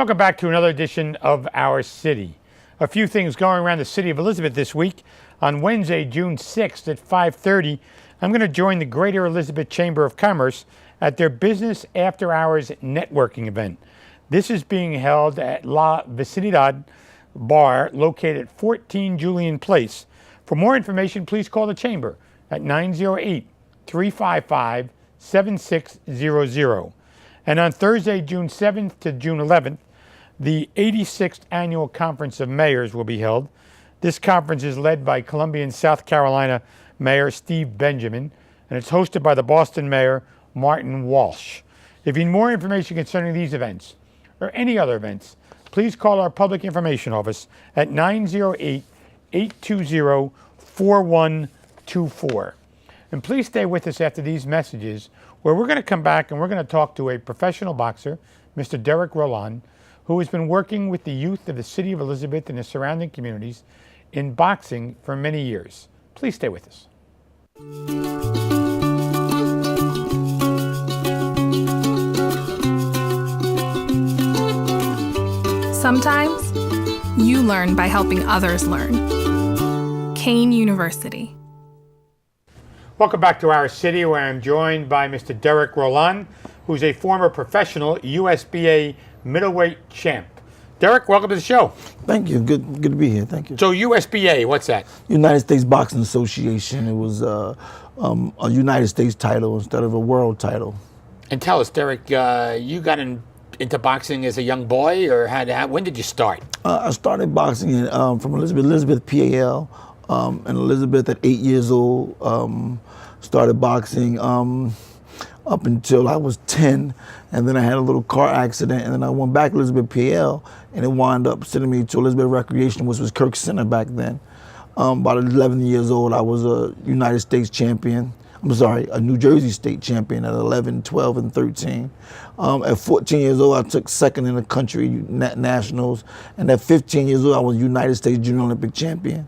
Welcome back to another edition of Our City. A few things going around the city of Elizabeth this week. On Wednesday, June 6th at 5:30, I'm going to join the Greater Elizabeth Chamber of Commerce at their Business After Hours networking event. This is being held at La Vicinidad Bar, located at 14 Julian Place. For more information, please call the Chamber at 908-355-7600. And on Thursday, June 7th to June 11th, the 86th Annual Conference of Mayors will be held. This conference is led by Columbian, South Carolina Mayor Steve Benjamin, and it's hosted by the Boston Mayor Martin Walsh. If you need more information concerning these events or any other events, please call our Public Information Office at 908-820-4124. And please stay with us after these messages, where we're going to come back and we're going to talk to a professional boxer, Mr. Derrick Rolon, who has been working with the youth of the city of Elizabeth and the surrounding communities in boxing for many years. Please stay with us. Sometimes you learn by helping others learn. Kane University. Welcome back to Our City, where I'm joined by Mr. Derrick Rolon, who's a former professional USBA middleweight champ. Derrick, welcome to the show. Thank you. Good to be here. Thank you. So USBA, what's that? United States Boxing Association. It was a United States title instead of a world title. And tell us, Derrick, you got into boxing as a young boy, or when did you start? I started boxing from Elizabeth PAL, and Elizabeth at 8 years old. Started boxing up until I was 10, and then I had a little car accident, and then I went back to Elizabeth PL, and it wound up sending me to Elizabeth Recreation, which was Kirk Center back then. About 11 years old, I was a United States champion. A New Jersey state champion at 11, 12, and 13. At 14 years old, I took second in the country nationals, and at 15 years old, I was United States Junior Olympic champion.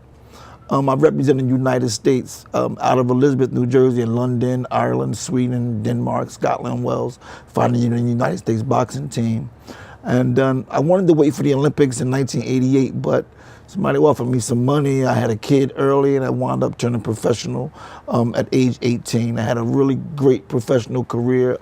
I represented the United States out of Elizabeth, New Jersey, and London, Ireland, Sweden, Denmark, Scotland, Wales, fighting in the United States boxing team. And I wanted to wait for the Olympics in 1988, but somebody offered me some money. I had a kid early, and I wound up turning professional at age 18. I had a really great professional career.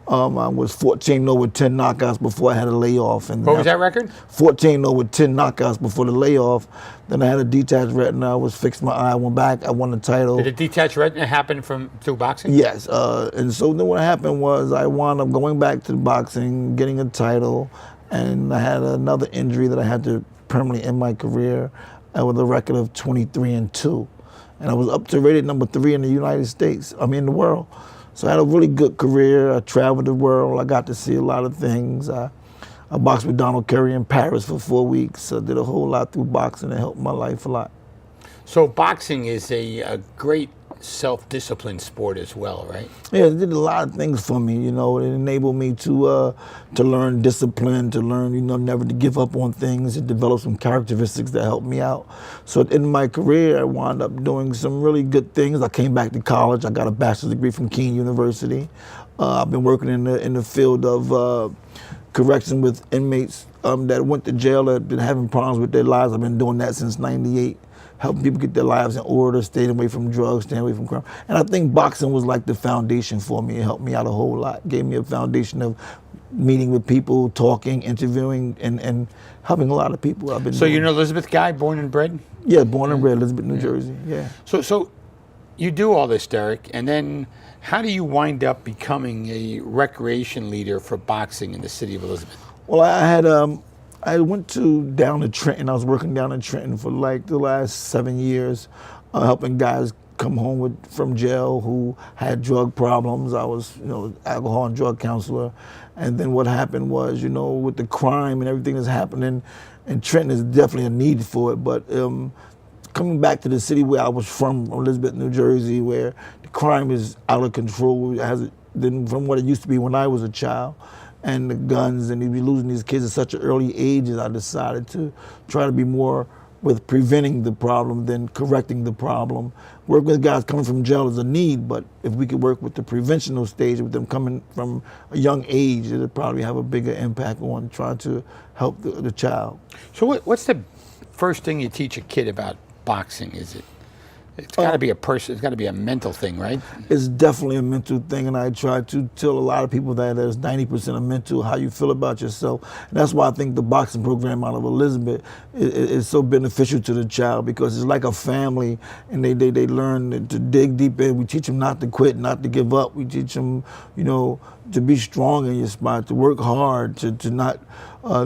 I was 14-0 with 10 knockouts before I had a layoff. And what was that record? 14-0 with 10 knockouts before the layoff. Then I had a detached retina. I was fixed my eye. I went back. I won the title. Did a detached retina happen through boxing? Yes. And so then what happened was I wound up going back to boxing, getting a title, and I had another injury that I had to permanently end my career with a record of 23-2. And I was up to rated number 3 in the United States. In the world. So I had a really good career. I traveled the world. I got to see a lot of things. I boxed with Donald Curry in Paris for 4 weeks. I did a whole lot through boxing. It helped my life a lot. So boxing is a great self-discipline sport as well, right? Yeah, it did a lot of things for me. It enabled me to learn discipline, to learn, never to give up on things, and develop some characteristics that helped me out. So in my career, I wound up doing some really good things. I came back to college. I got a bachelor's degree from Kean University. I've been working in the field of correction with inmates that went to jail, that have been having problems with their lives. I've been doing that since '98. Helping people get their lives in order, staying away from drugs, staying away from crime. And I think boxing was like the foundation for me. It helped me out a whole lot. Gave me a foundation of meeting with people, talking, interviewing, and helping a lot of people. So you're an Elizabeth guy, born and bred? Yeah, born and bred, Elizabeth, New Jersey, yeah. So you do all this, Derrick, and then how do you wind up becoming a recreation leader for boxing in the city of Elizabeth? Well, I went down to Trenton. I was working down in Trenton for like the last 7 years, helping guys come home from jail who had drug problems. I was, alcohol and drug counselor. And then what happened was, with the crime and everything that's happening, and Trenton is definitely a need for it. But coming back to the city where I was from, Elizabeth, New Jersey, where the crime is out of control, from what it used to be when I was a child. And the guns, and you'd be losing these kids at such an early age, I decided to try to be more with preventing the problem than correcting the problem. Work with guys coming from jail is a need, but if we could work with the preventional stage, with them coming from a young age, it'll probably have a bigger impact on trying to help the child. So what's the first thing you teach a kid about boxing? It's got to be it's got to be a mental thing, right? It's definitely a mental thing, and I try to tell a lot of people that there's 90% of mental, how you feel about yourself. And that's why I think the boxing program out of Elizabeth is so beneficial to the child, because it's like a family, and they learn to dig deep in. We teach them not to quit, not to give up. We teach them, to be strong in your spot, to work hard, to not.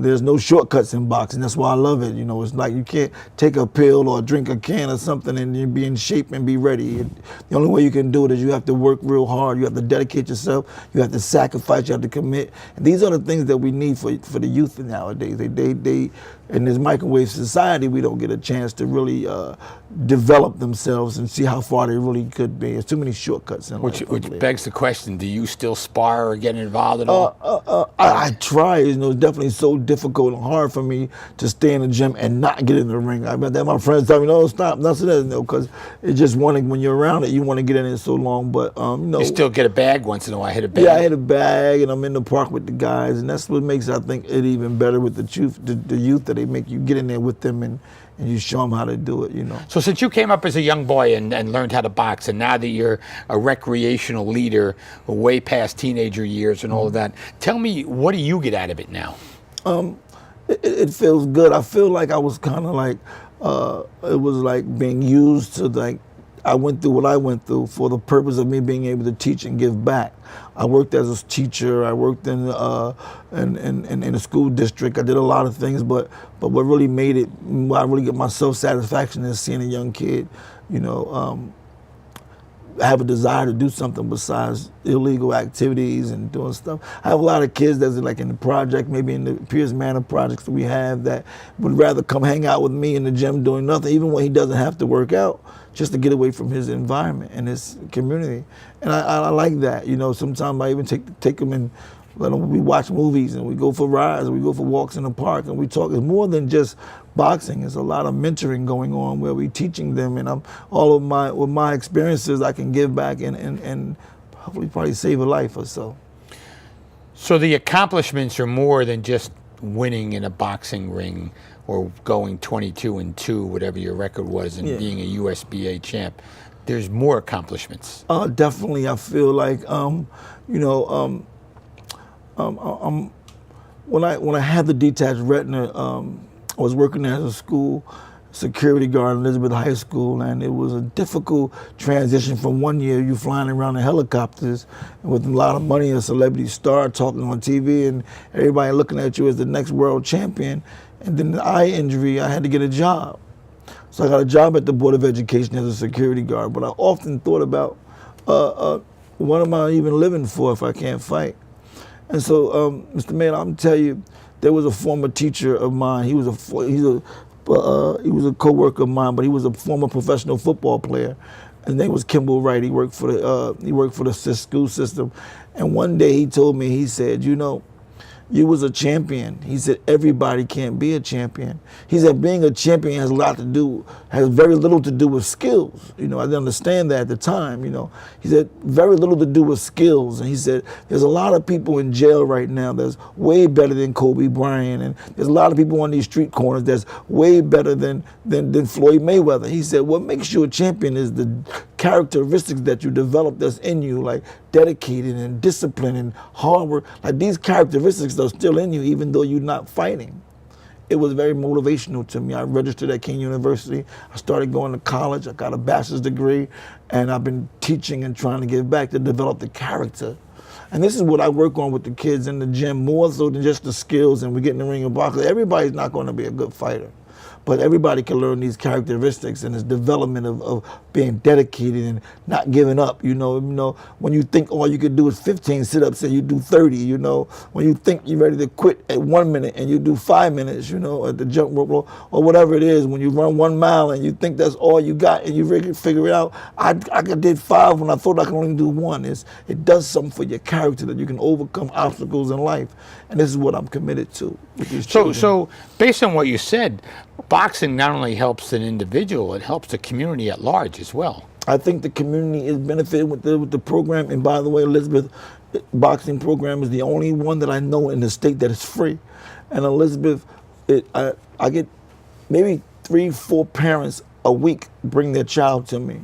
There's no shortcuts in boxing. That's why I love it. It's like you can't take a pill or drink a can or something and you be in shape and be ready. The only way you can do it is you have to work real hard. You have to dedicate yourself. You have to sacrifice. You have to commit. And these are the things that we need for the youth nowadays. They in this microwave society, we don't get a chance to really develop themselves and see how far they really could be. There's too many shortcuts in life. Which begs the question: do you still spar or get involved at all? I try. It's definitely so difficult and hard for me to stay in the gym and not get in the ring. I bet that my friends tell me, "No, stop." That's it, because it's just when you're around it, you want to get in it so long. But you still get a bag once in a while. I hit a bag. Yeah, I hit a bag, and I'm in the park with the guys, and that's what makes, I think, it even better with the youth, that they make you get in there with them and you show them how to do it. So since you came up as a young boy and learned how to box, and now that you're a recreational leader, way past teenager years and all of that, tell me, what do you get out of it now? It feels good. I feel like I was kind of like, it was like being used to, I went through what I went through for the purpose of me being able to teach and give back. I worked as a teacher. I worked in a school district. I did a lot of things, but what really made it, I really get my self-satisfaction is seeing a young kid, have a desire to do something besides illegal activities and doing stuff. I have a lot of kids that's like in the project, maybe in the Pierce Manor projects that we have, that would rather come hang out with me in the gym doing nothing, even when he doesn't have to work out, just to get away from his environment and his community. And I like that. Sometimes I even take them and let them, we watch movies and we go for rides and we go for walks in the park and we talk. It's more than just boxing. It's a lot of mentoring going on where we're teaching them, and with my experiences I can give back and hopefully probably save a life or so. So the accomplishments are more than just winning in a boxing ring or going 22-2, whatever your record was, and being a USBA champ. There's more accomplishments. Definitely. I feel like when I had the detached retina, I was working as a school security guard in Elizabeth High School, and it was a difficult transition from one year you flying around in helicopters and with a lot of money, a celebrity star talking on TV and everybody looking at you as the next world champion, and then the eye injury, I had to get a job. So I got a job at the Board of Education as a security guard, but I often thought about what am I even living for if I can't fight? And so, Mr. Mayor, I'm tell you, there was a former teacher of mine. He was a co-worker of mine, but he was a former professional football player. His name was Kimball Wright. He worked for the school system. And one day he told me, he said, you was a champion. He said, everybody can't be a champion. He said, being a champion has very little to do with skills. I didn't understand that at the time, He said, very little to do with skills. And he said, there's a lot of people in jail right now that's way better than Kobe Bryant. And there's a lot of people on these street corners that's way better than Floyd Mayweather. He said, what makes you a champion is the characteristics that you develop that's in you, like dedicated and disciplined and hard work. Like these characteristics are still in you even though you're not fighting. It was very motivational to me. I registered at King University. I started going to college. I got a bachelor's degree, and I've been teaching and trying to give back to develop the character. And this is what I work on with the kids in the gym, more so than just the skills and we get in the ring and box. Everybody's not going to be a good fighter. But everybody can learn these characteristics and this development of being dedicated and not giving up. When you think all you could do is 15 sit-ups and you do 30, when you think you're ready to quit at 1 minute and you do 5 minutes, at the jump rope or whatever it is, when you run 1 mile and you think that's all you got and you really figure it out. I did 5 when I thought I could only do 1. It does something for your character that you can overcome obstacles in life. And this is what I'm committed to with these children. So based on what you said, boxing not only helps an individual, it helps the community at large as well. I think the community is benefiting with the program. And by the way, Elizabeth, boxing program is the only one that I know in the state that is free. And Elizabeth, I get maybe 3-4 parents a week bring their child to me.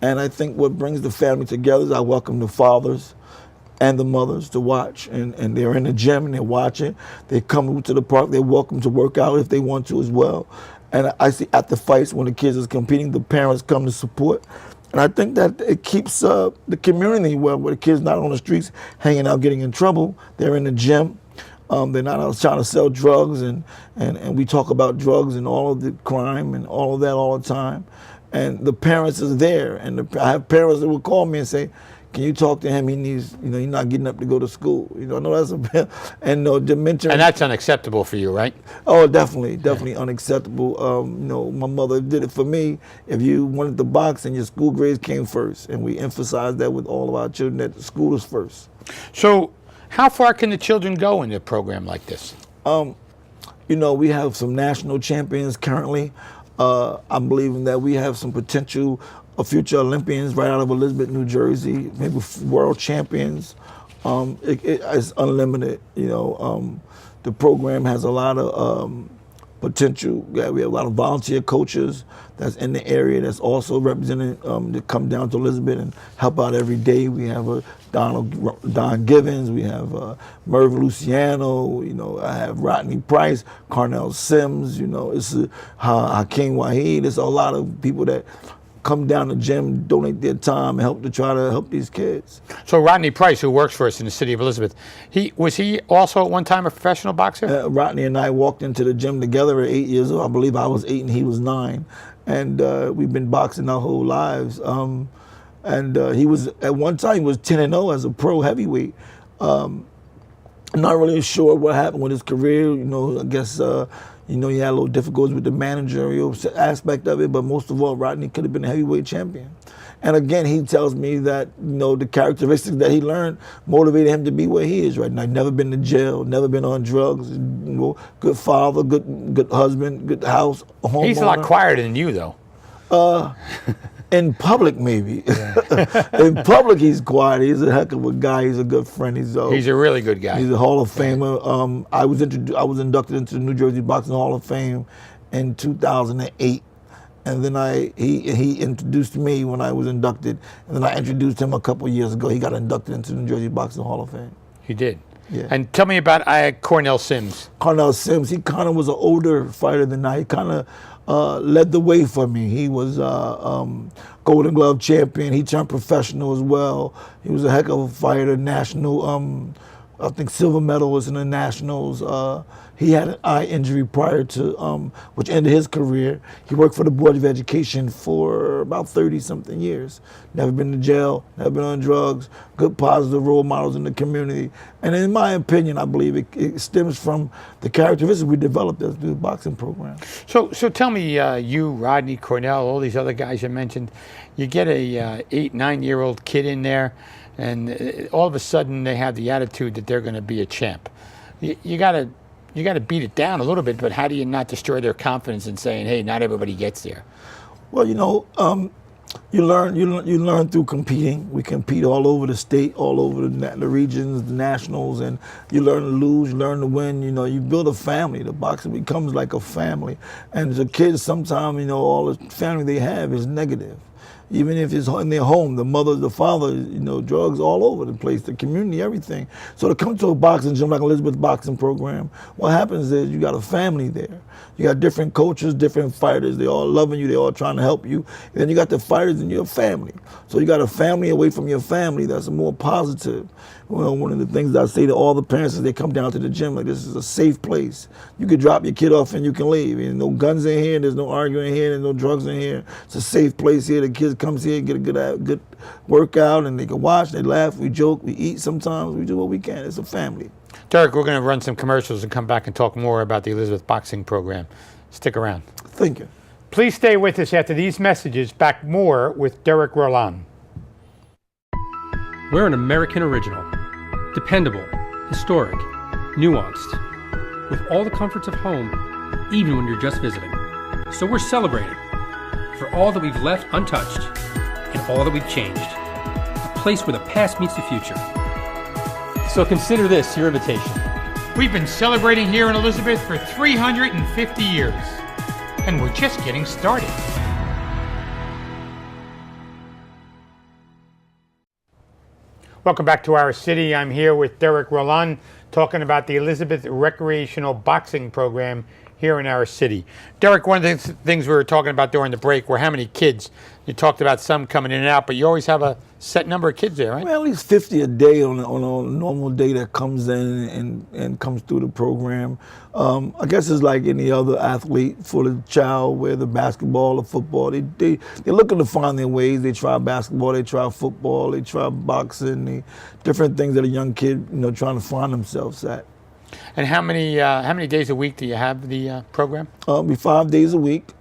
And I think what brings the family together is I welcome the fathers and the mothers to watch. And they're in the gym and they're watching. They come to the park, they're welcome to work out if they want to as well. And I see at the fights when the kids is competing, the parents come to support. And I think that it keeps the community where the kids not on the streets hanging out, getting in trouble. They're in the gym. They're not out trying to sell drugs, and we talk about drugs and all of the crime and all of that all the time. And the parents is there, and I have parents that will call me and say, "Can you talk to him? He needs, he's not getting up to go to school." I know that's and the mentor. And that's unacceptable for you, right? Oh, definitely unacceptable. My mother did it for me. If you wanted to box, and your school grades came first, and we emphasize that with all of our children that the school is first. So, how far can the children go in a program like this? We have some national champions currently. I'm believing that we have some potential future Olympians right out of Elizabeth, New Jersey, maybe world champions. It's unlimited. The program has a lot of potential. We have a lot of volunteer coaches that's in the area that's also represented to come down to Elizabeth and help out every day. We have Don Givens, we have Merv Luciano, I have Rodney Price, Carnell Sims, it's Hakeem Waheed. There's a lot of people that come down to the gym, donate their time, and try to help these kids. So Rodney Price, who works for us in the city of Elizabeth, was he also at one time a professional boxer? Rodney and I walked into the gym together at 8 years old. I believe I was 8 and he was 9, and we've been boxing our whole lives. He was at one time he was 10-0 as a pro heavyweight. I'm not really sure what happened with his career. I guess. He had a little difficulties with the managerial aspect of it, but most of all, Rodney could have been a heavyweight champion. And again, he tells me that, the characteristics that he learned motivated him to be where he is right now. Never been to jail, never been on drugs, good father, good husband, good house, homeowner. He's a lot quieter than you, though. In public, maybe. Yeah. In public, he's quiet. He's a heck of a guy. He's a good friend. He's a really good guy. He's a Hall of Famer. I was inducted into the New Jersey Boxing Hall of Fame in 2008, and then he introduced me when I was inducted, and then I introduced him a couple of years ago. He got inducted into the New Jersey Boxing Hall of Fame. He did. Yeah. And tell me about Cornell Sims. Cornell Sims. He kind of was an older fighter than I. He kind of led the way for me. He was Golden Glove champion. He turned professional as well. He was a heck of a fighter, national, I think silver medalist in the nationals. He had an eye injury prior to, which ended his career. He worked for the Board of Education for about 30-something years. Never been to jail, never been on drugs, good positive role models in the community. And in my opinion, I believe it stems from the characteristics we developed as the boxing program. So tell me, you, Rodney, Cornell, all these other guys you mentioned, you get a 8-9-year-old kid in there, and all of a sudden they have the attitude that they're going to be a champ. You got to beat it down a little bit, but how do you not destroy their confidence in saying, hey, not everybody gets there? Well, you learn through competing. We compete all over the state, all over the regions, the nationals, and you learn to lose, you learn to win. You build a family. The boxing becomes like a family. And as a kid, sometimes, all the family they have is negative. Even if it's in their home, the mother, the father, drugs all over the place, the community, everything. So to come to a boxing gym like Elizabeth Boxing Program, what happens is you got a family there. You got different coaches, different fighters. They all loving you. They all trying to help you. And then you got the fighters in your family. So you got a family away from your family that's more positive. One of the things that I say to all the parents is they come down to the gym, like, this is a safe place. You can drop your kid off and you can leave. There's no guns in here. There's no arguing here. There's no drugs in here. It's a safe place here. The kids comes here, get a good workout, and they can watch, they laugh, we joke, we eat sometimes, we do what we can. It's a family. Derrick, we're going to run some commercials and come back and talk more about the Elizabeth Boxing Program. Stick around. Thank you. Please stay with us after these messages. Back more with Derrick Rolon. We're an American original. Dependable, historic, nuanced, with all the comforts of home, even when you're just visiting. So we're celebrating for all that we've left untouched and all that we've changed. A place where the past meets the future. So consider this your invitation. We've been celebrating here in Elizabeth for 350 years, and we're just getting started. Welcome back to our city. I'm here with Derrick Rolon talking about the Elizabeth Recreational Boxing Program here in our city. Derrick, one of the things we were talking about during the break were how many kids. You talked about some coming in and out, but you always have a set number of kids there, right? Well, at least 50 a day on a normal day that comes in and comes through the program. I guess it's like any other athlete for the child, whether basketball or football. They're looking to find their ways. They try basketball, they try football, they try boxing, different things that a young kid, trying to find themselves at. And how many days a week do you have the program? Be 5 days a week.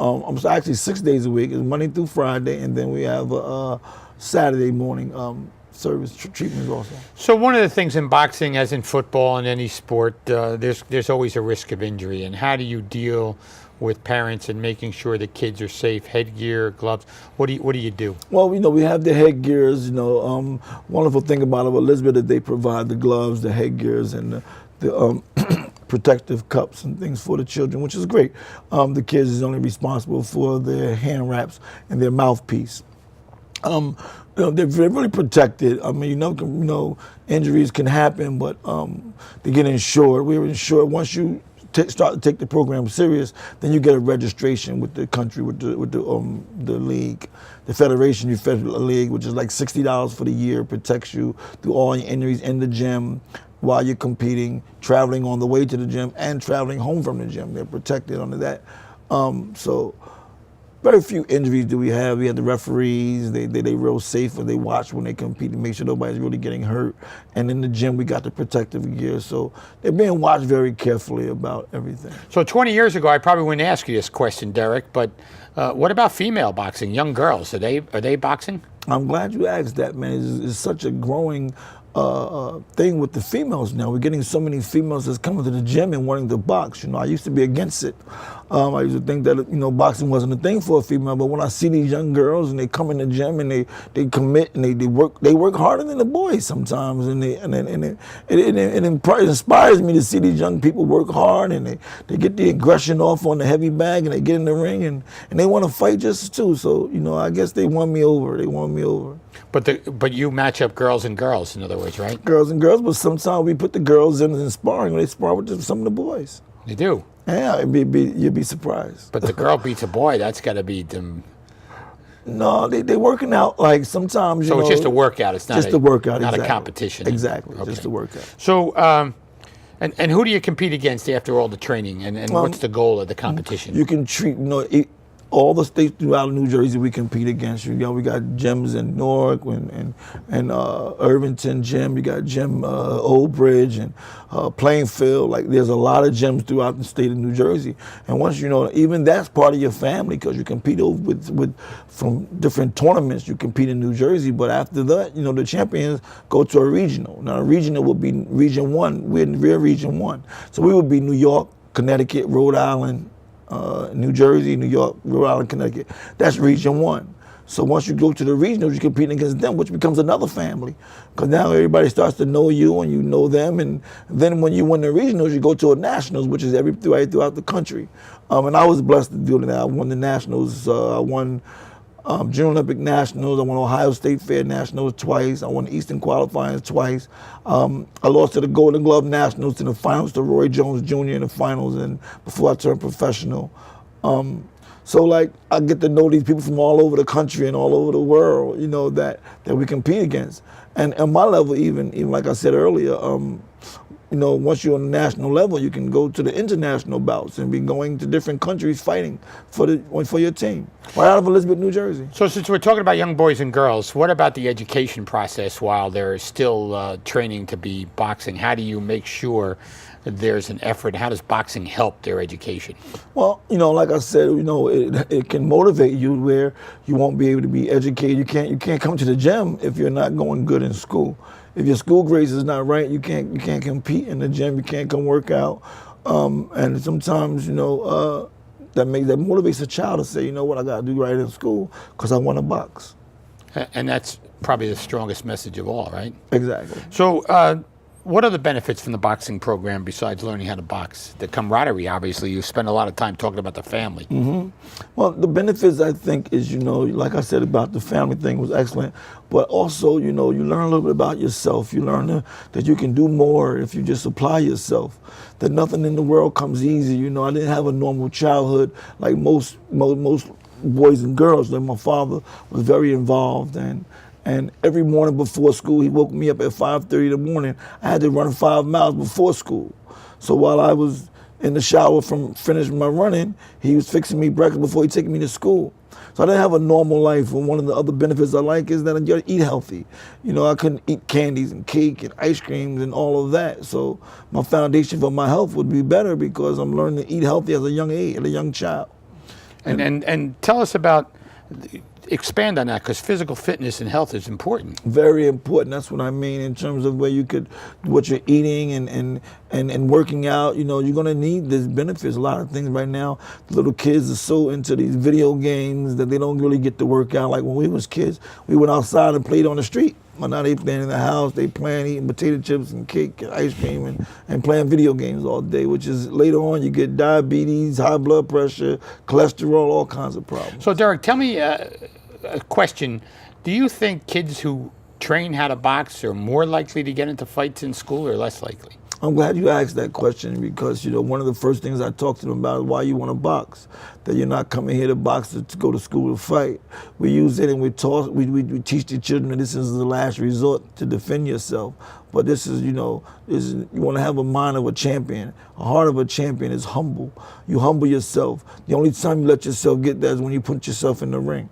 Actually 6 days a week. It's Monday through Friday, and then we have a Saturday morning service treatments also. So one of the things in boxing, as in football and any sport, there's always a risk of injury. And how do you deal with parents and making sure the kids are safe? Headgear, gloves. What do you do? Well, we have the headgears. Wonderful thing about Elizabeth that they provide the gloves, the headgears, and the protective cups and things for the children, which is great. The kids is only responsible for their hand wraps and their mouthpiece. They're really protected. I mean, injuries can happen, but they get insured. We're insured. Once you start to take the program serious, then you get a registration with the country, with the league, the federation, federal league, which is like $60 for the year, protects you through all your injuries in the gym, while you're competing, traveling on the way to the gym, and traveling home from the gym. They're protected under that. So very few injuries do we have. We have the referees. They real safe when they watch when they compete and make sure nobody's really getting hurt. And in the gym, we got the protective gear. So they're being watched very carefully about everything. So 20 years ago, I probably wouldn't ask you this question, Derrick, but what about female boxing, young girls? Are they boxing? I'm glad you asked that, man. It's such a growing thing with the females now. We're getting so many females that's coming to the gym and wanting to box. I used to be against it. I used to think that boxing wasn't a thing for a female. But when I see these young girls and they come in the gym and they commit and they work harder than the boys sometimes, and it inspires me to see these young people work hard and they get the aggression off on the heavy bag and they get in the ring and they want to fight just as too. So I guess they won me over. But you match up girls and girls, in other words, right? Girls and girls, but sometimes we put the girls in sparring when they spar with some of the boys. You do? Yeah, you'd be surprised. But the girl beats a boy, that's got to be them. No, they working out like sometimes. So it's just a workout. It's not just a workout, not exactly. a competition. Exactly, Okay. just a workout. So, and who do you compete against after all the training? And what's the goal of the competition? You can treat all the states throughout New Jersey we compete against. We got gyms in Newark and Irvington gym. You got gym Old Bridge and Plainfield. Like there's a lot of gyms throughout the state of New Jersey. And once even that's part of your family because you compete with from different tournaments. You compete in New Jersey, but after that, the champions go to a regional. Now a regional would be Region 1. We're Region 1, so we would be New York, Connecticut, Rhode Island. New Jersey, New York, Rhode Island, Connecticut. That's Region 1. So once you go to the regionals, you're competing against them, which becomes another family. Because now everybody starts to know you and you know them. And then when you win the regionals, you go to a nationals, which is right throughout the country. And I was blessed to do that. I won the nationals. I won Junior Olympic Nationals. I won Ohio State Fair Nationals twice. I won the Eastern Qualifiers twice. I lost to the Golden Glove Nationals in the finals to Roy Jones Jr. in the finals, and before I turned professional. So I get to know these people from all over the country and all over the world, that we compete against. And at my level, even like I said earlier, once you're on the national level, you can go to the international bouts and be going to different countries fighting for your team. Right out of Elizabeth, New Jersey. So since we're talking about young boys and girls, what about the education process while they're still training to be boxing? How do you make sure there's an effort? How does boxing help their education? Well, like I said, it can motivate you where you won't be able to be educated. You can't come to the gym if you're not going good in school. If your school grades is not right, you can't compete in the gym. You can't come work out. And sometimes, that motivates a child to say, you know what, I got to do right in school because I want to box. And that's probably the strongest message of all, right? Exactly. So what are the benefits from the boxing program besides learning how to box? The camaraderie, obviously. You spend a lot of time talking about the family. Well, the benefits, I think, is, like I said about the family thing was excellent, but also, you learn a little bit about yourself. You learn that you can do more if you just apply yourself, that nothing in the world comes easy. I didn't have a normal childhood like most boys and girls. Like my father was very involved, and every morning before school, he woke me up at 5:30 in the morning. I had to run 5 miles before school. So while I was in the shower from finishing my running, he was fixing me breakfast before he taking me to school. So I didn't have a normal life. And one of the other benefits I like is that I got to eat healthy. I couldn't eat candies and cake and ice creams and all of that. So my foundation for my health would be better because I'm learning to eat healthy as a young age, as a young child. And tell us about, expand on that, because physical fitness and health is important. Very important. That's what I mean in terms of where what you're eating and working out. You're going to need these benefits. A lot of things right now, the little kids are so into these video games that they don't really get to work out. Like when we was kids, we went outside and played on the street. Well, now they playing in the house, they playing eating potato chips and cake and ice cream and playing video games all day, which is later on you get diabetes, high blood pressure, cholesterol, all kinds of problems. So Derrick, tell me a question. Do you think kids who train how to box are more likely to get into fights in school or less likely? I'm glad you asked that question because, one of the first things I talk to them about is why you want to box. That you're not coming here to box to go to school to fight. We use it and we teach the children that this is the last resort to defend yourself. But this is, you want to have a mind of a champion. A heart of a champion is humble. You humble yourself. The only time you let yourself get that is when you put yourself in the ring.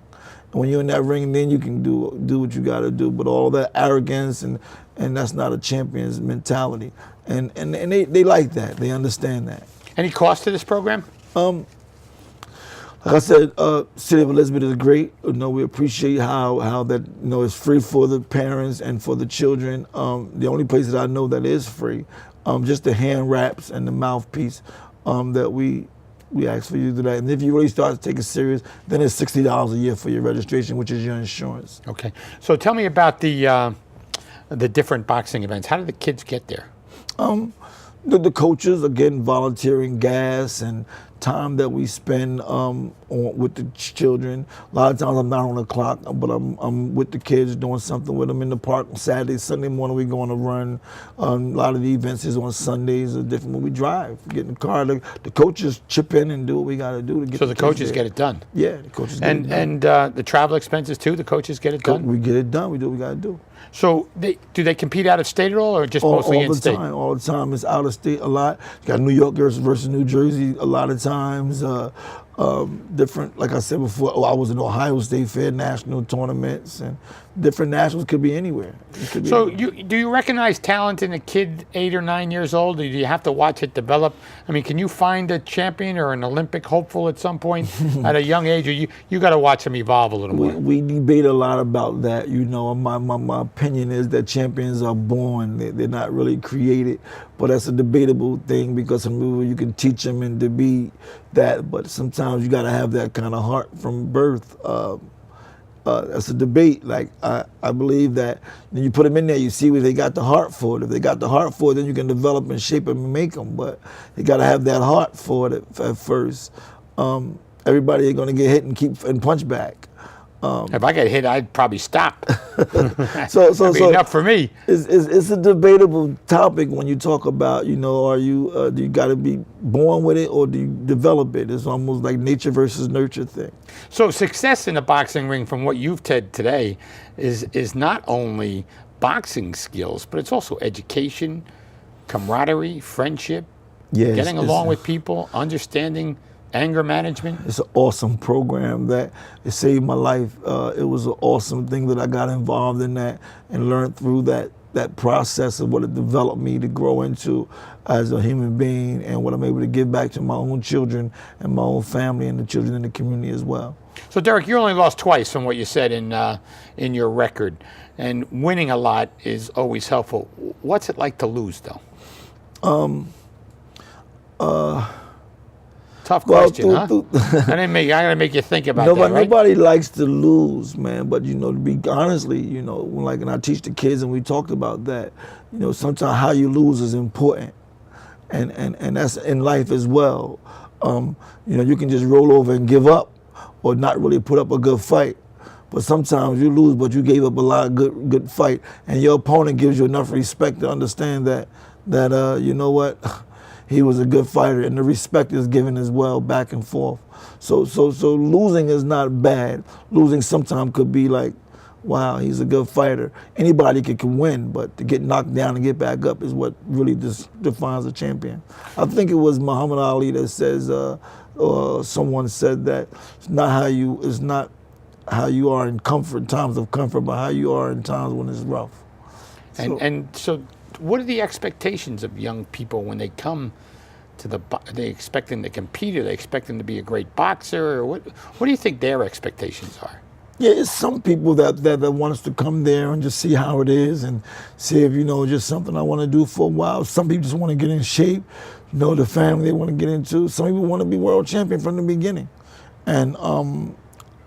And when you're in that ring, then you can do what you got to do. But all that arrogance and that's not a champion's mentality. And they like that. They understand that. Any cost to this program? Like I said, City of Elizabeth is great. We appreciate how that it's free for the parents and for the children. The only place that I know that is free, just the hand wraps and the mouthpiece that we ask for you to do that. And if you really start to take it serious, then it's $60 a year for your registration, which is your insurance. Okay. So tell me about the different boxing events. How do the kids get there? The coaches are getting volunteering gas and time that we spend with the children. A lot of times I'm not on the clock, but I'm with the kids doing something with them in the park on Saturday, Sunday morning we go on a run. A lot of the events is on Sundays are different when we drive. Get in the car, the coaches chip in and do what we got to do to get. So the coaches get it done. Yeah, the coaches get it done. And the travel expenses too. The coaches get it done. We get it done. We do what we got to do. So do they compete out of state at all, or just mostly in state? All the time. It's out of state a lot. You got New York versus New Jersey a lot of times. Different, like I said before, I was in Ohio State Fair national tournaments, and different nationals could be anywhere. So do you recognize talent in a kid 8 or 9 years old, or do you have to watch it develop? I mean, can you find a champion or an Olympic hopeful at some point at a young age, or you got to watch them evolve a little more? We debate a lot about that. My opinion is that champions are born. They're not really created. But that's a debatable thing because some people you can teach them and to be that, but sometimes you got to have that kind of heart from birth. That's a debate. Like I believe that when you put them in there, you see where they got the heart for it. If they got the heart for it, then you can develop and shape them and make them. But they got to have that heart for it at first. Everybody ain't gonna get hit and punch back. If I get hit, I'd probably stop. So enough for me. It's a debatable topic when you talk about, are you do you got to be born with it or do you develop it? It's almost like nature versus nurture thing. So success in a boxing ring, from what you've said today, is not only boxing skills, but it's also education, camaraderie, friendship, getting along with people, understanding anger management. It's an awesome program that it saved my life. It was an awesome thing that I got involved in that and learned through that process of what it developed me to grow into as a human being and what I'm able to give back to my own children and my own family and the children in the community as well. So Derrick, you only lost twice from what you said in your record, and winning a lot is always helpful. What's it like to lose, though? Tough Well, question, huh? I gotta make you think about that, right? Nobody likes to lose, man. But to be honestly, when I teach the kids and we talked about that, sometimes how you lose is important, and that's in life as well. You can just roll over and give up, or not really put up a good fight. But sometimes you lose, but you gave up a lot of good fight, and your opponent gives you enough respect to understand that you know what, he was a good fighter, and the respect is given as well, back and forth. So losing is not bad. Losing sometimes could be like, wow, he's a good fighter. Anybody can win, but to get knocked down and get back up is what really defines a champion. I think it was Muhammad Ali that says, or someone said that it's not how you are in times of comfort, but how you are in times when it's rough. So what are the expectations of young people when they come to are they expecting to compete? Are they expecting to be a great boxer? Or what do you think their expectations are? Yeah, it's some people that want us to come there and just see how it is and see if, just something I want to do for a while. Some people just want to get in shape, the family they want to get into. Some people want to be world champion from the beginning. And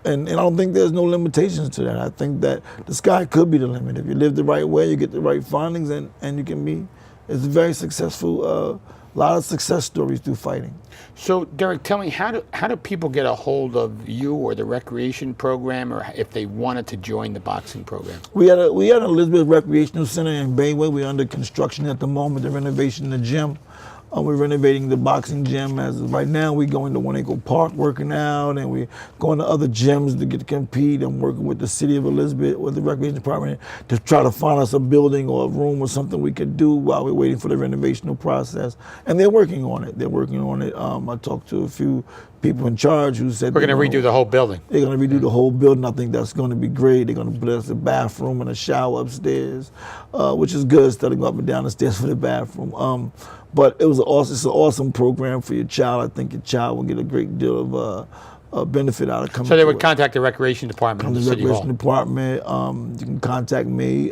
I don't think there's no limitations to that. I think that the sky could be the limit. If you live the right way, you get the right findings, and you can be, it's very successful, a lot of success stories through fighting. So, Derrick, tell me, how do people get a hold of you or the recreation program, or if they wanted to join the boxing program? We had an Elizabeth Recreational Center in Bayway. We're under construction at the moment. They're renovating the gym. We're renovating the boxing gym as of right now. We're going to One Acre Park working out, and we're going to other gyms to get to compete. I'm working with the city of Elizabeth, with the recreation department, to try to find us a building or a room or something we could do while we're waiting for the renovational process. And they're working on it. I talked to a few people in charge who said we're going to redo the whole building. They're going to redo the whole building. I think that's going to be great. They're going to put us a bathroom and a shower upstairs, which is good, instead of going up and down the stairs for the bathroom. But it's an awesome program for your child. I think your child will get a great deal of benefit out of coming. So they would contact the recreation department in the city hall. Department. You can contact me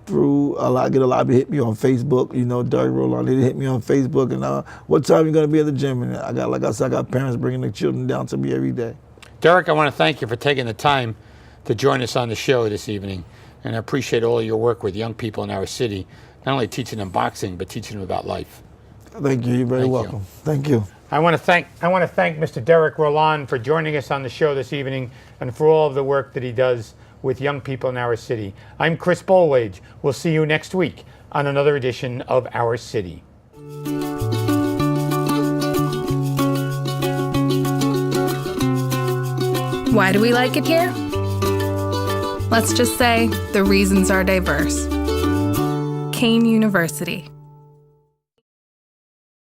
through. I get a lot of people hit me on Facebook. Derrick Rolon. They hit me on Facebook and what time you going to be at the gym? And I got parents bringing their children down to me every day. Derrick, I want to thank you for taking the time to join us on the show this evening, and I appreciate all of your work with young people in our city. Not only teaching them boxing, but teaching them about life. Thank you. You're very welcome. Thank you. I want to thank Mr. Derrick Rolon for joining us on the show this evening, and for all of the work that he does with young people in our city. I'm Chris Bolwage. We'll see you next week on another edition of Our City. Why do we like it here? Let's just say the reasons are diverse. Kane University.